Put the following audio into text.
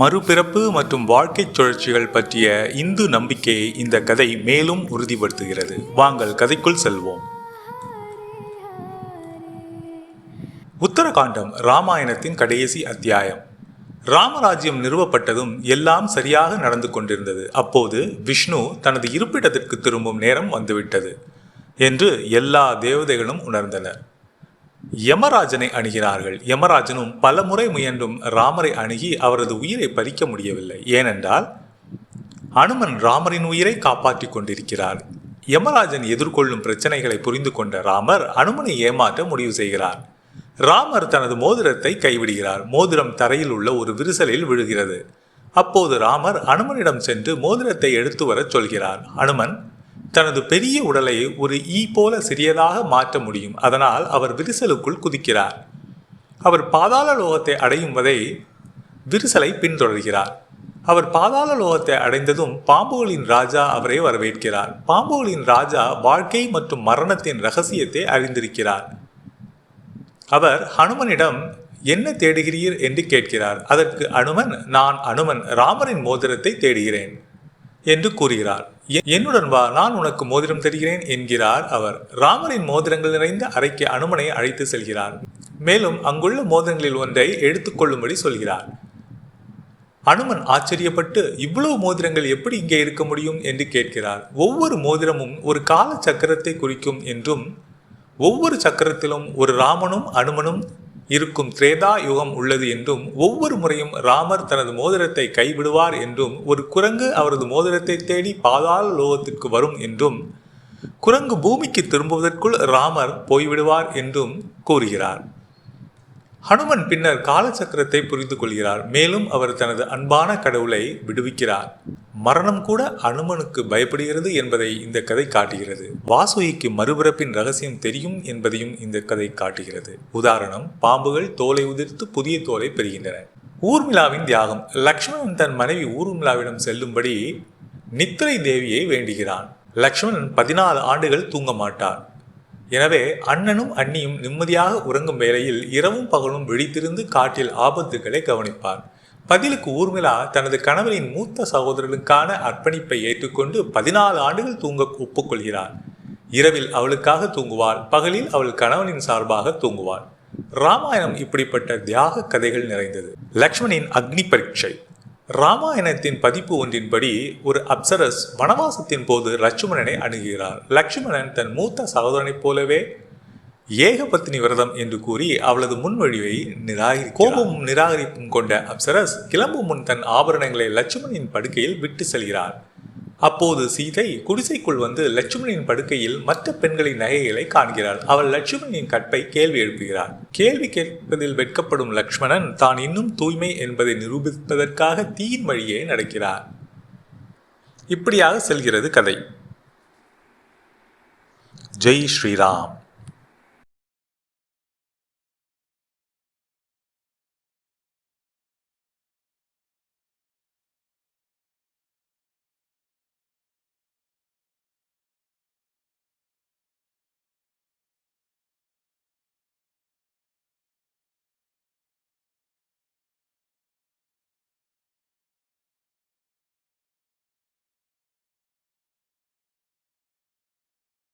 மறுபிறப்பு மற்றும் வாழ்க்கைச் சுழற்சிகள் பற்றிய இந்து நம்பிக்கையை இந்த கதை மேலும் உறுதிப்படுத்துகிறது. வாங்கள் கதைக்குள் செல்வோம். உத்தரகாண்டம் ராமாயணத்தின் கடைசி அத்தியாயம். ராமராஜ்யம் நிறுவப்பட்டதும் எல்லாம் சரியாக நடந்து கொண்டிருந்தது. அப்போது விஷ்ணு தனது இருப்பிடத்திற்கு திரும்பும் நேரம் வந்துவிட்டது என்று எல்லா தேவதைகளும் உணர்ந்தனர். யமராஜனை அணுகினார்கள். யமராஜனும் பல முறை முயன்றும் ராமரை அணுகி அவரது உயிரை பறிக்க முடியவில்லை. ஏனென்றால் அனுமன் ராமரின் உயிரை காப்பாற்றிக் கொண்டிருக்கிறார். யமராஜன் எதிர்கொள்ளும் பிரச்சனைகளை புரிந்து கொண்ட ராமர் அனுமனை ஏமாற்ற முடிவு செய்கிறார். ராமர் தனது மோதிரத்தை கைவிடுகிறார். மோதிரம் தரையில் உள்ள ஒரு விரிசலில் விழுகிறது. அப்போது ராமர் அனுமனிடம் சென்று மோதிரத்தை எடுத்து வரச் சொல்கிறார். அனுமன் தனது பெரிய உடலை ஒரு ஈ போல சிறியதாக மாற்ற முடியும். அதனால் அவர் விரிசலுக்குள் குதிக்கிறார். அவர் பாதாள லோகத்தை அடையும் வரை விரிசலை பின்தொடர்கிறார். அவர் பாதாள லோகத்தை அடைந்ததும் பாம்புகளின் ராஜா அவரை வரவேற்கிறார். பாம்புகளின் ராஜா வாழ்க்கை மற்றும் மரணத்தின் இரகசியத்தை அறிந்திருக்கிறார். அவர் ஹனுமனிடம் என்ன தேடுகிறீர் என்று கேட்கிறார். அதற்கு அனுமன், நான் அனுமன், ராமரின் மோதிரத்தை தேடுகிறேன் என்று கூறுகிறார். என்னுடன் வா, நான் உனக்கு மோதிரம் தருகிறேன் என்கிறார் அவர். ராமரின் மோதிரங்கள் நிறைந்த அறைக்கு அனுமனை அழைத்து செல்கிறார். மேலும் அங்குள்ள மோதிரங்களில் ஒன்றை எடுத்துக்கொள்ளும்படி சொல்கிறார். அனுமன் ஆச்சரியப்பட்டு, இவ்வளவு மோதிரங்கள் எப்படி இங்கே இருக்க முடியும் என்று கேட்கிறார். ஒவ்வொரு மோதிரமும் ஒரு கால சக்கரத்தை குறிக்கும் என்றும் ஒவ்வொரு சக்கரத்திலும் ஒரு ராமனும் அனுமனும் இருக்கும் திரேதா யுகம் உள்ளது என்றும் ஒவ்வொரு முறையும் ராமர் தனது மோதிரத்தை கைவிடுவார் என்றும் ஒரு குரங்கு அவரது மோதிரத்தை தேடி பாதாள லோகத்திற்கு வரும் என்றும் குரங்கு பூமிக்கு திரும்புவதற்குள் ராமர் போய்விடுவார் என்றும் கூறுகிறார். ஹனுமன் பின்னர் காலச்சக்கரத்தை புரிந்து கொள்கிறார். மேலும் அவர் தனது அன்பான கடவுளை விடுவிக்கிறார். மரணம் கூட அனுமனுக்கு பயப்படுகிறது என்பதை இந்த கதை காட்டுகிறது. வாசுகிக்கு மறுபிறப்பின் ரகசியம் தெரியும் என்பதையும் இந்த கதை காட்டுகிறது. உதாரணம், பாம்புகள் தோலை உதிர்த்து புதிய தோலை பெறுகின்றன. ஊர்மிளாவின் தியாகம். லக்ஷ்மணன் தன் மனைவி ஊர்மிளாவிடம் செல்லும்படி நித்திரை தேவியை வேண்டுகிறான். லக்ஷ்மணன் 14 ஆண்டுகள் தூங்க மாட்டார். எனவே அண்ணனும் அண்ணியும் நிம்மதியாக உறங்கும் வேளையில் இரவும் பகலும் விழித்திருந்து காட்டில் ஆபத்துக்களை கவனிப்பார். பதிலுக்கு ஊர்மிளா தனது கணவரின் மூத்த சகோதரர்களுக்கான அர்ப்பணிப்பை ஏற்றுக்கொண்டு 14 ஆண்டுகள் தூங்க ஒப்புக்கொள்கிறார். இரவில் அவளுக்காக தூங்குவாள், பகலில் அவள் கணவனின் சார்பாக தூங்குவாள். ராமாயணம் இப்படிப்பட்ட தியாக கதைகள் நிறைந்தது. லக்ஷ்மணின் அக்னி பரீட்சை. ராமாயணத்தின் பதிப்பு ஒன்றின்படி ஒரு அப்சரஸ் வனவாசத்தின் போது லட்சுமணனை அணுகுகிறார். லட்சுமணன் தன் மூத்த சகோதரனைப் போலவே ஏகபத்தினி விரதம் என்று கூறி அவளது முன்மொழிவை கோபமும் நிராகரிப்பும் கொண்ட அப்சரஸ் கிளம்பும் முன் தன் ஆபரணங்களை லட்சுமணின் படுக்கையில் விட்டு செல்கிறார். அப்போது சீதை குடிசைக்குள் வந்து லட்சுமணின் படுக்கையில் மற்ற பெண்களின் நகைகளை காண்கிறாள். அவள் லட்சுமணியின் கற்பை கேள்வி எழுப்புகிறார். கேள்வி கேட்பதில் வெட்கப்படும் லக்ஷ்மணன் தான் இன்னும் தூய்மை என்பதை நிரூபிப்பதற்காக தீயின் வழியே நடக்கிறார். இப்படியாக செல்கிறது கதை. ஜெய் ஸ்ரீராம்.